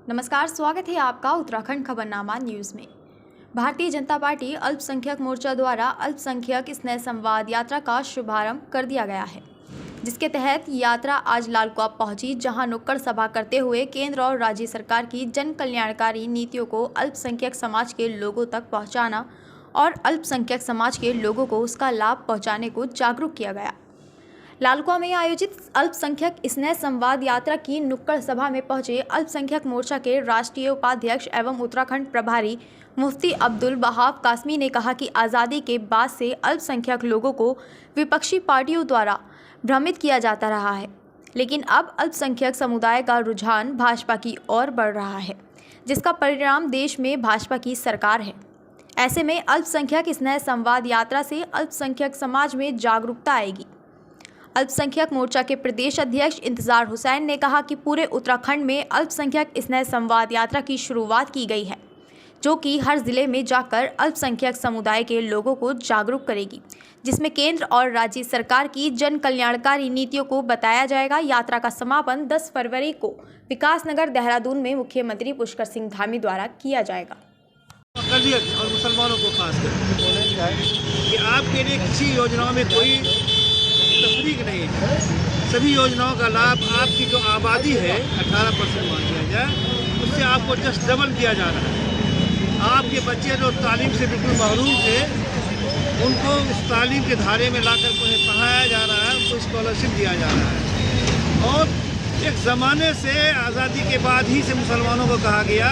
नमस्कार, स्वागत है आपका उत्तराखंड खबरनामा न्यूज़ में। भारतीय जनता पार्टी अल्पसंख्यक मोर्चा द्वारा अल्पसंख्यक स्नेह संवाद यात्रा का शुभारंभ कर दिया गया है, जिसके तहत यात्रा आज लालकुआं पहुंची, जहां नुक्कड़ सभा करते हुए केंद्र और राज्य सरकार की जन कल्याणकारी नीतियों को अल्पसंख्यक समाज के लोगों तक पहुँचाना और अल्पसंख्यक समाज के लोगों को उसका लाभ पहुँचाने को जागरूक किया गया। लालकुआं में आयोजित अल्पसंख्यक स्नेह संवाद यात्रा की नुक्कड़ सभा में पहुंचे अल्पसंख्यक मोर्चा के राष्ट्रीय उपाध्यक्ष एवं उत्तराखंड प्रभारी मुफ्ती अब्दुल वहाब कासमी ने कहा कि आज़ादी के बाद से अल्पसंख्यक लोगों को विपक्षी पार्टियों द्वारा भ्रमित किया जाता रहा है, लेकिन अब अल्पसंख्यक समुदाय का रुझान भाजपा की ओर बढ़ रहा है, जिसका परिणाम देश में भाजपा की सरकार है। ऐसे में अल्पसंख्यक स्नेह संवाद यात्रा से अल्पसंख्यक समाज में जागरूकता आएगी। अल्पसंख्यक मोर्चा के प्रदेश अध्यक्ष इंतजार हुसैन ने कहा कि पूरे उत्तराखंड में अल्पसंख्यक स्नेह संवाद यात्रा की शुरुआत की गई है, जो कि हर जिले में जाकर अल्पसंख्यक समुदाय के लोगों को जागरूक करेगी, जिसमें केंद्र और राज्य सरकार की जन कल्याणकारी नीतियों को बताया जाएगा। यात्रा का समापन 10 फरवरी को विकासनगर देहरादून में मुख्यमंत्री पुष्कर सिंह धामी द्वारा किया जाएगा। और मुसलमानों को खासकर कि आपके लिए किसी योजनाओं में कोई तफरीक नहीं है। सभी योजनाओं का लाभ आपकी जो आबादी है 18% मान लिया जाए, उससे आपको जस्ट डबल किया जा रहा है। आपके बच्चे जो तालीम से बिल्कुल महरूम थे, उनको उस तालीम के धारे में लाकर उन्हें पढ़ाया जा रहा है, उनको स्कॉलरशिप दिया जा रहा है। और एक ज़माने से आज़ादी के बाद ही से मुसलमानों को कहा गया,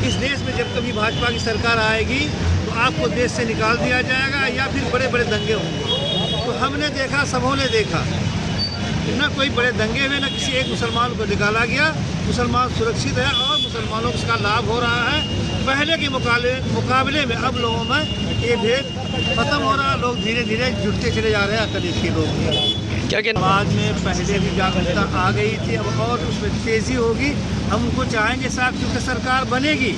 इस देश में जब कभी भाजपा की सरकार आएगी तो आपको देश से निकाल दिया जाएगा या फिर बड़े बड़े दंगे होंगे। तो हमने देखा, सबों ने देखा, न कोई बड़े दंगे हुए, न किसी एक मुसलमान को निकाला गया। मुसलमान सुरक्षित है और मुसलमानों को इसका लाभ हो रहा है। पहले के मुकाबले में अब लोगों में ये भेद खत्म हो रहा है। लोग धीरे धीरे जुटते चले जा रहे हैं। अकलीत के लोग क्या समाज में पहले भी जागरूकता आ गई थी, अब और उसमें तेज़ी होगी। हम उनको चाहेंगे साथ, क्योंकि सरकार बनेगी,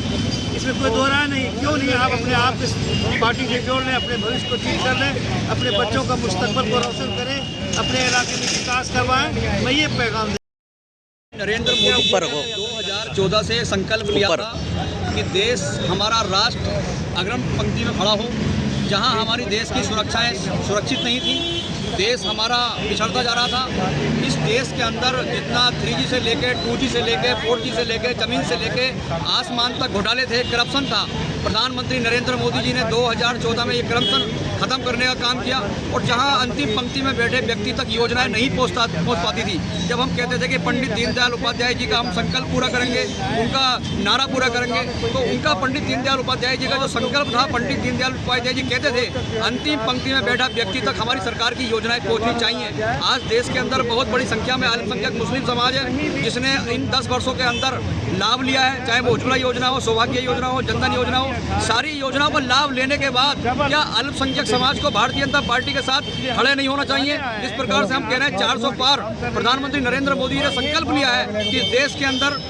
इसमें कोई दो राय नहीं। क्यों नहीं आप अपने आप इस पार्टी से जोड़ लें, अपने भविष्य को ठीक कर लें, अपने बच्चों का मुस्तकबिल को रोशन करें, अपने इलाके में विकास करवाएं। मैं ये पैगाम नरेंद्र मोदी पर 2014 से संकल्प लिया था कि देश हमारा राष्ट्र अग्रिम पंक्ति में खड़ा हो, जहां हमारी देश की सुरक्षाएं सुरक्षित नहीं थी, देश हमारा पिछड़ता जा रहा था। इस देश के अंदर जितना 3G से लेके 2G से लेके 4G से लेके ज़मीन से लेके आसमान तक घोटाले थे, करप्शन था। प्रधानमंत्री नरेंद्र मोदी जी ने 2014 में ये करप्शन ख़त्म करने का काम किया और जहां अंतिम पंक्ति में बैठे व्यक्ति तक योजनाएं नहीं पहुंच पाती थी। जब हम कहते थे कि पंडित दीनदयाल उपाध्याय जी का हम संकल्प पूरा करेंगे, उनका नारा पूरा करेंगे, तो उनका पंडित दीनदयाल उपाध्याय जी का जो संकल्प था, पंडित दीनदयाल उपाध्याय जी कहते थे अंतिम पंक्ति में बैठा व्यक्ति तक हमारी सरकार की योजनाएं पहुंचनी चाहिए। आज देश के अंदर बहुत बड़ी संख्या में अल्पसंख्यक मुस्लिम समाज है, जिसने इन 10 वर्षों के अंदर लाभ लिया है, चाहे वो उज्ज्वला योजना हो, सौभाग्य योजना हो, जनधन योजना हो। सारी योजनाओं का लाभ लेने के बाद क्या अल्पसंख्यक समाज को भारतीय जनता पार्टी के साथ खड़े नहीं होना चाहिए? जिस प्रकार से हम कह रहे हैं 400 पार प्रधानमंत्री नरेंद्र मोदी ने संकल्प लिया है कि देश के अंदर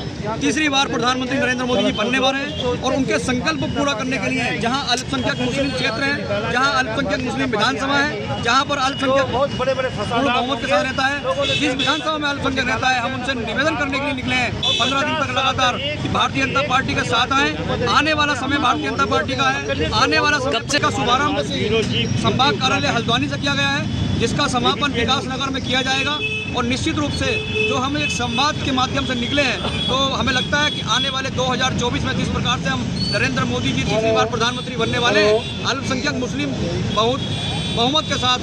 तीसरी बार प्रधानमंत्री नरेंद्र मोदी जी बनने वाले हैं और उनके संकल्प को पूरा करने के लिए जहां अल्पसंख्यक मुस्लिम क्षेत्र है, जहां अल्पसंख्यक मुस्लिम विधानसभा है, जहां पर अल्पसंख्यक पूर्ण बहुमत के साथ रहता है, जिस विधानसभा में अल्पसंख्यक रहता है, हम उनसे निवेदन करने के लिए निकले हैं 15 दिन तक लगातार कि भारतीय जनता पार्टी के साथ आए। आने वाला समय भारतीय जनता पार्टी का है। आने वाला समय का शुभारंभ संभाग कार्यालय हल्द्वानी से किया गया है, जिसका समापन विकासनगर में किया जाएगा। और निश्चित रूप से जो हम एक संवाद के माध्यम से निकले हैं, तो हमें लगता है कि आने वाले 2024 में जिस प्रकार से हम नरेंद्र मोदी जी तीसरी बार प्रधानमंत्री बनने वाले, अल्पसंख्यक मुस्लिम बहुमत के साथ